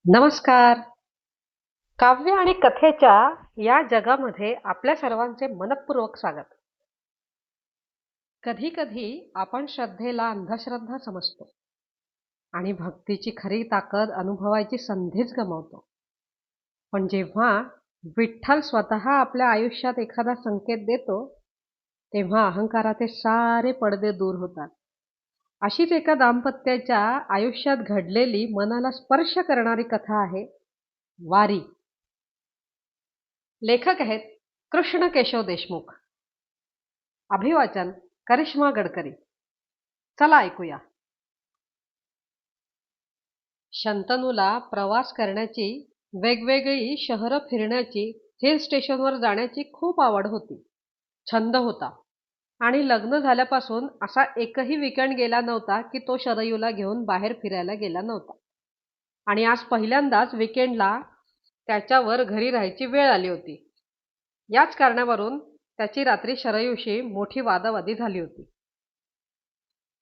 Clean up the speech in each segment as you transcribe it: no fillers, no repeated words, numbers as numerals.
नमस्कार. काव्य आणि कथेच्या या जगामध्ये आपल्या सर्वांचे मनःपूर्वक स्वागत. कधी कधी आपण श्रद्धेला अंधश्रद्धा समजतो आणि भक्तीची खरी ताकद अनुभवायची संधीच गमावतो. पण जेव्हा विठ्ठल स्वतः आपल्या आयुष्यात एखादा संकेत देतो, तेव्हा अहंकाराचे सारे पडदे दूर होतात. अशीच एका दाम्पत्याच्या आयुष्यात घडलेली मनाला स्पर्श करणारी कथा आहे वारी. लेखक आहेत कृष्ण केशव देशमुख. अभिवाचन करिश्मा गडकरी. चला ऐकूया. शंतनूला प्रवास करण्याची, वेगवेगळी शहरं फिरण्याची, हिल स्टेशनवर जाण्याची खूप आवड होती, छंद होता. आणि लग्न झाल्यापासून असा एकही वीकेंड गेला नव्हता की तो शरयूला घेऊन बाहेर फिरायला गेला नव्हता. आणि आज पहिल्यांदाच वीकेंडला त्याच्यावर घरी राहायची वेळ आली होती. याच कारणावरून त्याची रात्री शरयूशी मोठी वादावादी झाली होती.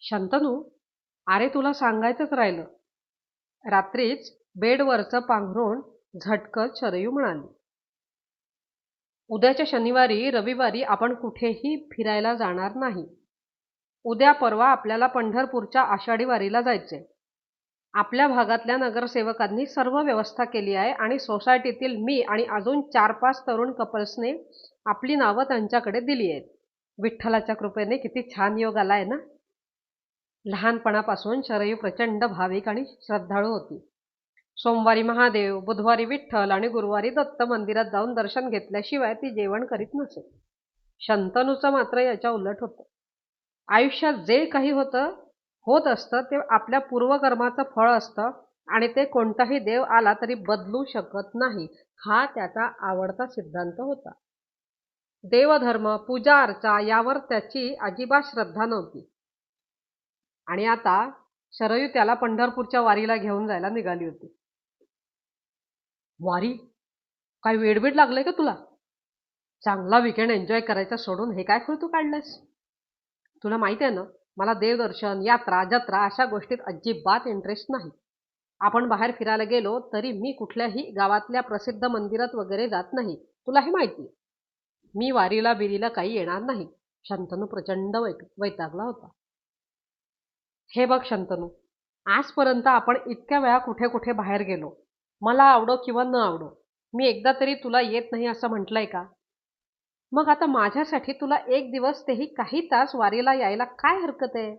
शंतनू, अरे तुला सांगायचंच राहिलं. रात्रीच बेडवरचं पांघरूण झटकत शरयू म्हणाली. उद्याच्या शनिवारी रविवारी आपण कुठेही फिरायला जाणार नाही. उद्या परवा आपल्याला पंढरपूरच्या आषाढी वारीला जायचे. आपल्या भागातल्या नगरसेवकांनी सर्व व्यवस्था केली आहे आणि सोसायटीतील मी आणि अजून 4-5 तरुण कपल्सने आपली नावं त्यांच्याकडे दिली आहेत. विठ्ठलाच्या कृपेने किती छान योग आलाय ना. लहानपणापासून शरयू प्रचंड भाविक आणि श्रद्धाळू होती. सोमवारी महादेव, बुधवारी विठ्ठल आणि गुरुवारी दत्त मंदिरात जाऊन दर्शन घेतल्याशिवाय ती जेवण करीत नसे. शंतनूचं मात्र याच्या उलट होतं. आयुष्यात जे काही होत असतं ते आपल्या पूर्वकर्माचं फळ असतं आणि ते कोणताही देव आला तरी बदलू शकत नाही, हा त्याचा आवडता सिद्धांत होता. देवधर्म, पूजा अर्चा यावर त्याची अजिबात श्रद्धा नव्हती. आणि आता शरयू त्याला पंढरपूरच्या वारीला घेऊन जायला निघाली होती. वारी? काय वेडबीड लागलंय का तुला? चांगला वीकेंड एन्जॉय करायचा सोडून हे काय खुळतू काढलंस? तुला माहित आहे ना, मला देवदर्शन, यात्रा, जत्रा अशा गोष्टीत अजिबात इंटरेस्ट नाही. आपण बाहेर फिरायला गेलो तरी मी कुठल्याही गावातल्या प्रसिद्ध मंदिरात वगैरे जात नाही. तुला हे माहिती. मी वारीला बिरीला काही येणार नाही. शंतनू प्रचंड वैतागला होता. हे बघ शंतनू, आजपर्यंत आपण इतक्या वेळा कुठे कुठे बाहेर गेलो. मला आवडो किंवा न आवडो, मी एकदा तरी तुला येत नाही असं म्हटलंय का? मग आता माझ्यासाठी तुला एक दिवस तेही काही तास वारीला यायला काय हरकत आहे?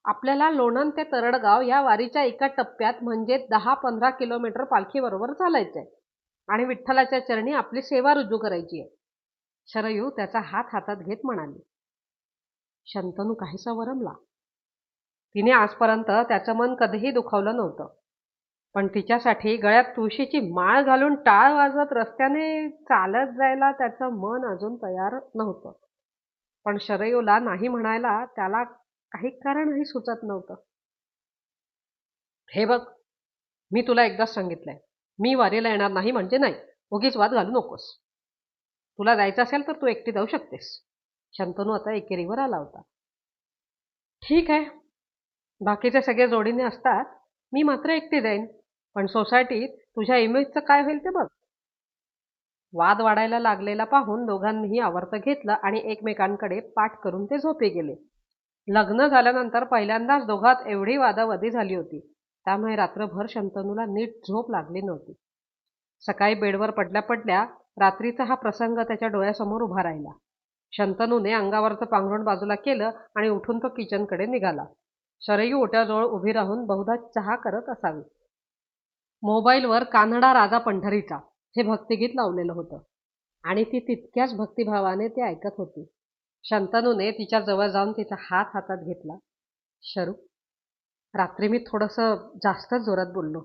आपल्याला लोणंद ते तरडगाव या वारीच्या एका टप्प्यात म्हणजे 10-15 किलोमीटर पालखीबरोबर चालायचंय आणि विठ्ठलाच्या चरणी आपली सेवा रुजू करायची आहे. शरयू त्याचा हात हातात घेत म्हणाली. शंतनू काहीसा वरमला. तिने आजपर्यंत त्याचं मन कधीही दुखावलं नव्हतं. पण तिच्यासाठी गळ्यात तुळशीची माळ घालून टाळ वाजवत रस्त्याने चालत जायला त्याचं मन अजून तयार नव्हतं. पण शरयूला नाही म्हणायला त्याला काही कारणही सुचत नव्हतं. हे बघ, मी तुला एकदाच सांगितलंय, मी वारीला येणार नाही म्हणजे नाही. उगीच वाद घालू नकोस. तुला जायचं असेल तर तू एकटी जाऊ शकतेस. शंतनू आता एकेरीवर आला होता. ठीक आहे, बाकीचे सगळे जोडीने असतात, मी मात्र एकटी जाईन. पण सोसायटीत तुझ्या इमेजचं काय होईल ते बघ. वाद वाढायला लागलेला पाहून दोघांनीही आवर्त घेतलं आणि एकमेकांकडे पाठ करून ते झोपी गेले. लग्न झाल्यानंतर पहिल्यांदाच दोघात एवढी वादावादी झाली होती. त्यामुळे रात्रभर शंतनूला नीट झोप लागली नव्हती. सकाळी बेडवर पडल्या पडल्या रात्रीचा हा प्रसंग त्याच्या डोळ्यासमोर उभा राहिला. शंतनूने अंगावरचं पांघरुण बाजूला केलं आणि उठून तो किचनकडे निघाला. शरयू ओट्याजवळ उभी राहून बहुधा चहा करत असावी. मोबाईलवर कानडा राजा पंढरीचा हे भक्तिगीत लावलेलं होतं आणि ती तितक्याच भक्तिभावाने ते ऐकत होती. शंतनूने तिच्या जवळ जाऊन तिचा हात हातात घेतला. शरू, रात्री मी थोडंसं जास्तच जोरात बोललो.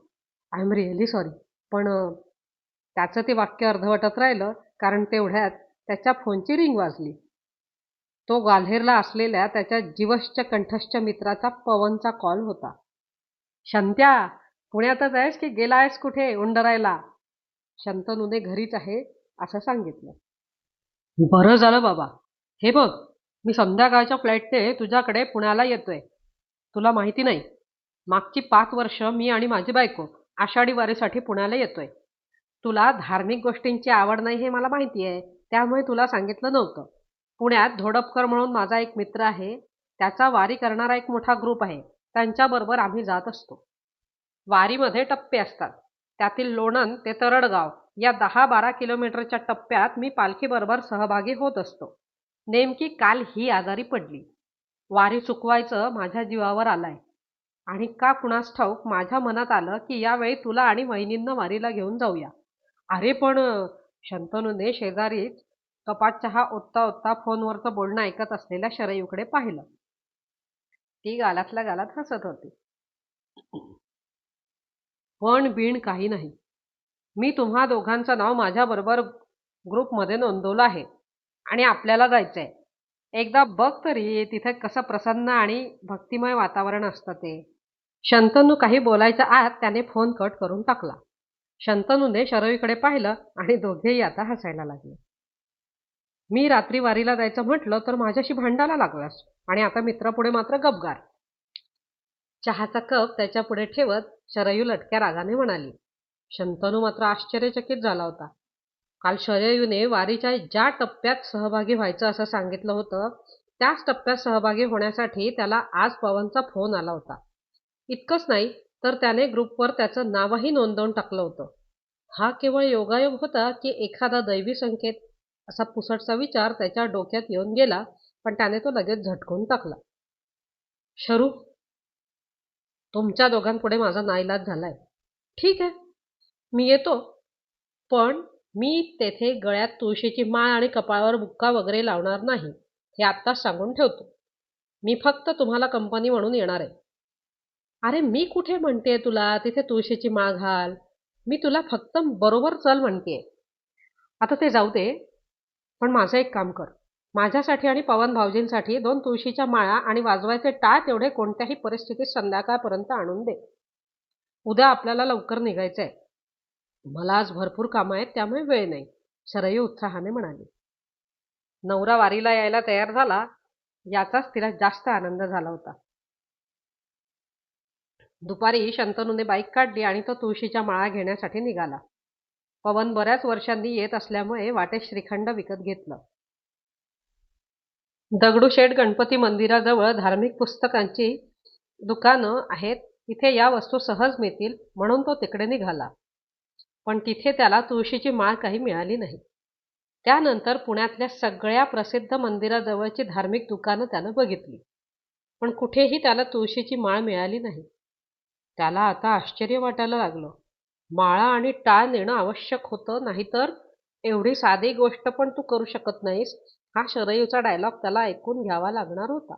I am really sorry. पण त्याचं ते वाक्य अर्धवटच राहिलं कारण तेवढ्यात त्याच्या फोनची रिंग वाजली. तो ग्वाल्हेरला असलेल्या त्याच्या जीवश्च कंठश्च मित्राचा पवनचा कॉल होता. शंत्या, पुण्यातच आहेस की गेला आहेस कुठे उंडरायला? शंतनूने घरीच आहे असं सांगितलं. बरं झालं बाबा. हे बघ, मी संध्याकाळच्या फ्लाईटने तुझ्याकडे पुण्याला येतोय. तुला माहिती नाही, मागची 5 वर्ष मी आणि माझी बायको आषाढी वारीसाठी पुण्याला येतोय. तुला धार्मिक गोष्टींची आवड नाही हे मला माहिती आहे, त्यामुळे तुला सांगितलं नव्हतं. पुण्यात धोडपकर म्हणून माझा एक मित्र आहे. त्याचा वारी करणारा एक मोठा ग्रुप आहे. त्यांच्याबरोबर आम्ही जात असतो. वारीमध्ये टप्पे असतात. त्यातील लोणंद ते तरडगाव या 10-12 किलोमीटरच्या टप्प्यात मी पालखीबरोबर सहभागी होत असतो. नेमकी काल ही आजारी पडली. वारी चुकवायचं माझ्या जीवावर आलाय. आणि का कुणास ठाऊक माझ्या मनात आलं की यावेळी तुला आणि वहिनींना वारीला घेऊन जाऊया. अरे पण शंतनूने शेजारीच कपात चहा ओतता ओतता फोनवरचं बोलणं ऐकत असलेल्या शरयूकडे पाहिलं. ती गालातल्या गालात हसत होती. पण बिण काही नाही. मी तुम्हा दोघांचं नाव माझ्याबरोबर ग्रुपमध्ये नोंदवलं आहे आणि आपल्याला जायचंय. एकदा बघ तरी तिथे कसं प्रसन्न आणि भक्तिमय वातावरण असतं ते. शंतनू काही बोलायच्या आत त्याने फोन कट करून टाकला. शंतनूने शरयूकडे पाहिलं आणि दोघेही आता हसायला लागले. मी रात्री वारीला जायचं म्हटलं तर माझ्याशी भांडायला लागलास आणि आता मित्रापुढे मात्र गपगार. चहाचा कप त्याच्यापुढे ठेवत शरयू लटक्या रागाने म्हणाली. शंतनू मात्र आश्चर्यचकित झाला होता. काल शरयूने वारीच्या ज्या टप्प्यात सहभागी व्हायचं असं सांगितलं होतं त्याच टप्प्यात सहभागी होण्यासाठी त्याला आज पवनचा फोन आला होता. इतकंच नाही तर त्याने ग्रुपवर त्याचं नावही नोंदवून टाकलं होतं. हा केवळ योगायोग होता की एखादा दैवी संकेत असा पुसटचा विचार त्याच्या डोक्यात येऊन गेला, पण त्याने तो लगेच झटकून टाकला. शरू, तुमच्या दोघांपुढे माझा नाईलाज झालाय. ठीक आहे, मी येतो, पण मी तेथे गळ्यात तुळशीची माळ आणि कपाळावर बुक्का वगैरे लावणार नाही, हे आत्ताच सांगून ठेवतो. मी फक्त तुम्हाला कंपनी म्हणून येणार आहे. अरे मी कुठे म्हणतेय तुला तिथे तुळशीची माळ घाल. मी तुला फक्त बरोबर चल म्हणतेय. आता ते जाऊ दे, पण माझं एक काम कर. माझ्यासाठी आणि पवन भाऊजींसाठी 2 तुळशीच्या माळा आणि वाजवायचे टाळ तेवढे कोणत्याही परिस्थितीत संध्याकाळपर्यंत आणून दे. उद्या आपल्याला लवकर निघायचंय. मला आज भरपूर कामं आहेत त्यामुळे वेळ नाही, शरयू उत्साहाने म्हणाली. नवरा वारीला यायला तयार झाला याचाच तिला जास्त आनंद झाला होता. दुपारी शंतनूने बाईक काढली आणि तो तुळशीच्या माळा घेण्यासाठी निघाला. पवन बऱ्याच वर्षांनी येत असल्यामुळे वाटेत श्रीखंड विकत घेतलं. दगडूशेठ गणपती मंदिराजवळ धार्मिक पुस्तकांची दुकानं आहेत, तिथे या वस्तू सहज मिळतील म्हणून तो तिकडे निघाला. पण तिथे त्याला तुळशीची माळ काही मिळाली नाही. त्यानंतर पुण्यातल्या सगळ्या प्रसिद्ध मंदिराजवळची धार्मिक दुकानं त्यानं बघितली, पण कुठेही त्याला तुळशीची माळ मिळाली नाही. त्याला आता आश्चर्य वाटायला लागलं. माळा आणि टाळ नेणं आवश्यक होतं, नाहीतर एवढी साधी गोष्ट पण तू करू शकत नाहीस, हा शरयूचा डायलॉग त्याला ऐकून घ्यावा लागणार होता.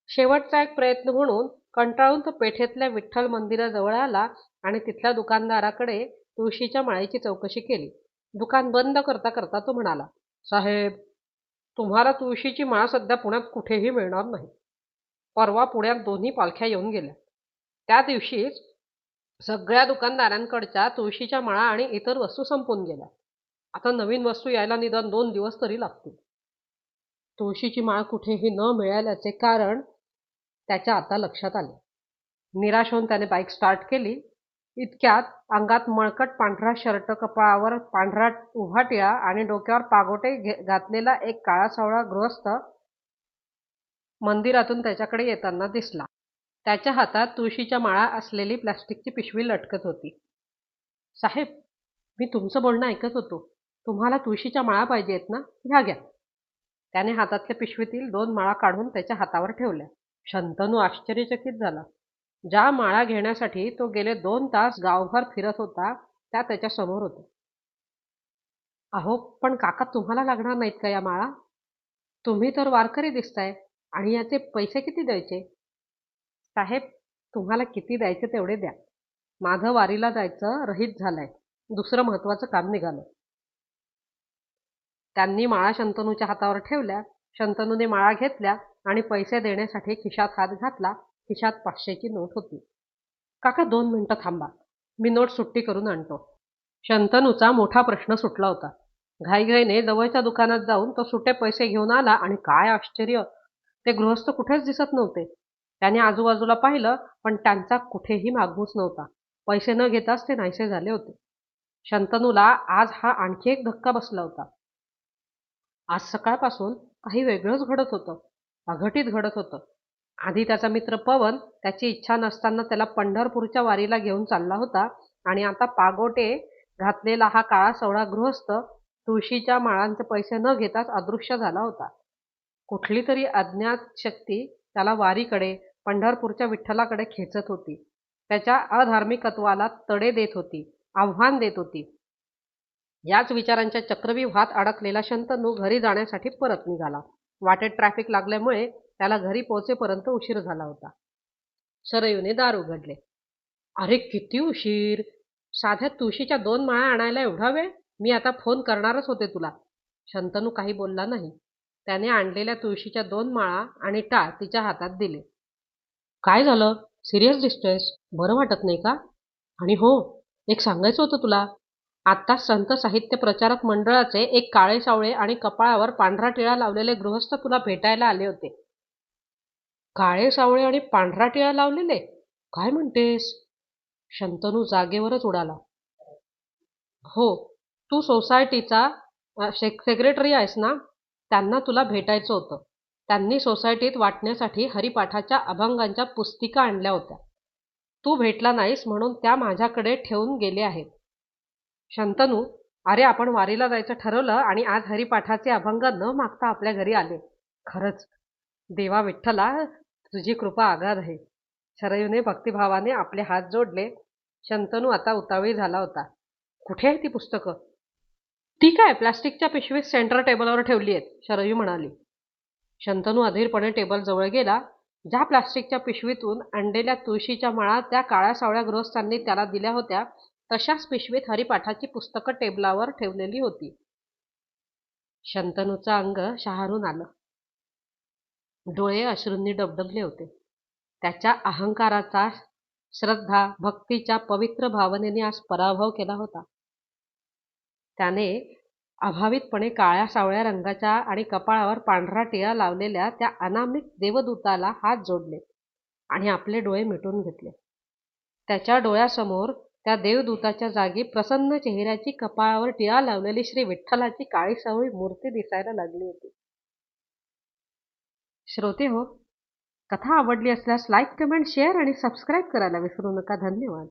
शेवटचा एक प्रयत्न म्हणून कंटाळून तो पेठेतल्या विठ्ठल मंदिराजवळ आला आणि तिथल्या दुकानदाराकडे तुळशीच्या माळेची चौकशी केली. दुकान बंद करता करता तो म्हणाला, साहेब, तुम्हाला तुळशीची माळ सध्या पुण्यात कुठेही मिळणार नाही. परवा पुण्यात 2 पालख्या येऊन गेल्या. त्या दिवशीच सगळ्या दुकानदारांकडच्या तुळशीच्या माळा आणि इतर वस्तू संपून गेल्या. आता नवीन वस्तू यायला निदान 2 दिवस तरी लागतील. तुळशीची माळ कुठेही न मिळाल्याचे कारण त्याच्या आता लक्षात आले. निराश होऊन त्याने बाईक स्टार्ट केली. इतक्यात अंगात मळकट पांढरा शर्ट, कपाळावर पांढरा उभा टिळा आणि डोक्यावर पागोटे घातलेला एक काळासावळा गृहस्थ मंदिरातून त्याच्याकडे येताना दिसला. त्याच्या हातात तुळशीच्या माळा असलेली प्लास्टिकची पिशवी लटकत होती. साहेब, मी तुमचं बोलणं ऐकत होतो. तुम्हाला तुळशीच्या माळा पाहिजेत ना? घ्या. त्याने हातातल्या पिशवीतील 2 माळा काढून त्याच्या हातावर ठेवल्या. शंतनू आश्चर्यचकित झाला. ज्या माळा घेण्यासाठी तो गेले 2 तास गावभर फिरत होता त्या त्याच्या समोर होत्या. अहो, पण काका, तुम्हाला लागणार नाहीत का या माळा? तुम्ही तर वारकरी दिसताय आणि याचे पैसे किती द्यायचे? साहेब, तुम्हाला किती द्यायचे तेवढे द्या. माझं वारीला जायचं रहित झालंय. दुसरं महत्वाचं काम निघालं. त्यांनी माळा शंतनूच्या हातावर ठेवल्या. शंतनूने माळा घेतल्या आणि पैसे देण्यासाठी खिशात हात घातला. खिशात 500ची नोट होती. काका, 2 मिनिटं थांबा, मी नोट सुट्टी करून आणतो. शंतनूचा मोठा प्रश्न सुटला होता. घाईघाईने जवळच्या दुकानात जाऊन तो सुटे पैसे घेऊन आला आणि काय आश्चर्य, ते गृहस्थ कुठेच दिसत नव्हते. त्याने आजूबाजूला पाहिलं, पण त्यांचा कुठेही मागमूस नव्हता. पैसे न घेताच ते नाहीसे झाले होते. शंतनूला आज हा आणखी एक धक्का बसला होता. आज सकाळपासून काही वेगळंच घडत होतं. अघटित घडत होतं. आधी त्याचा मित्र पवन त्याची इच्छा नसताना त्याला पंढरपूरच्या वारीला घेऊन चालला होता आणि आता पागोटे घातलेला हा काळा-सावळा गृहस्थ तुळशीच्या माळांचे पैसे न घेताच अदृश्य झाला होता. कुठली तरी अज्ञात शक्ती त्याला वारीकडे, पंढरपूरच्या विठ्ठलाकडे खेचत होती. त्याच्या अधार्मिकत्वाला तडे देत होती, आव्हान देत होती. याच विचारांच्या चक्रव्यूहात अडकलेला शंतनू घरी जाण्यासाठी परत निघाला. वाटेत ट्रॅफिक लागल्यामुळे त्याला घरी पोहोचेपर्यंत उशीर झाला होता. सरयूने दार उघडले. अरे किती उशीर! साध्या तुळशीच्या 2 माळा आणायला एवढा वेळ? मी आता फोन करणारच होते तुला. शंतनू काही बोलला नाही. त्याने आणलेल्या तुळशीच्या 2 माळा आणि टाळ तिच्या हातात दिले. काय झालं? सिरियस दिसतोयस? बरं वाटत नाही का? आणि हो, एक सांगायचं होतं तुला. आत्ताच संत साहित्य प्रचारक मंडळाचे एक काळे सावळे आणि कपाळावर पांढरा टिळा लावलेले गृहस्थ तुला भेटायला आले होते. काळे सावळे आणि पांढरा टिळा लावलेले? काय म्हणतेस? शंतनू जागेवरच उडाला. हो, तू सोसायटीचा सेक्रेटरी आहेस ना? त्यांना तुला भेटायचं होतं. त्यांनी सोसायटीत वाटण्यासाठी हरिपाठाच्या अभंगांच्या पुस्तिका आणल्या होत्या. तू भेटला नाहीस म्हणून त्या माझ्याकडे ठेवून गेले आहेत. शंतनू, अरे आपण वारीला जायचं ठरवलं आणि आज हरिपाठाचे अभंग न मागता आपल्या घरी आले. खरंच देवा विठ्ठला, तुझी कृपा अगाध आहे. शरयूने भक्तिभावाने आपले हात जोडले. शंतनू आता उतावळी झाला होता. कुठे आहे ती पुस्तकं? ती काय प्लास्टिकच्या पिशवीत सेंटर टेबलवर ठेवली आहेत, शरयू म्हणाली. शंतनू अधीरपणे टेबल जवळ गेला. ज्या प्लास्टिकच्या पिशवीतून आणलेल्या तुळशीच्या माळा त्या काळ्या सावळ्या गृहस्थांनी त्याला दिल्या होत्या, तशाच पिशवीत हरिपाठाची पुस्तकं टेबलावर ठेवलेली होती. शंतनूचं अंग शहारून आलं. डोळे अश्रूंनी डबडबले होते. त्याच्या अहंकाराचा श्रद्धा, भक्तीच्या पवित्र भावनेने आज पराभव केला होता. त्याने अभावितपणे काळ्या सावळ्या रंगाच्या आणि कपाळावर पांढरा टिळा लावलेल्या त्या अनामिक देवदूताला हात जोडले आणि आपले डोळे मिटून घेतले. त्याच्या डोळ्यासमोर त्या देवदूताच्या जागी प्रसन्न चेहऱ्याची, कपाळावर टिळा लावलेली श्री विठ्ठलाची काळी सावळी मूर्ती दिसायला लागली होती. श्रोते हो, कथा आवडली असल्यास लाईक, कमेंट, शेअर आणि सबस्क्राईब करायला विसरू नका. धन्यवाद.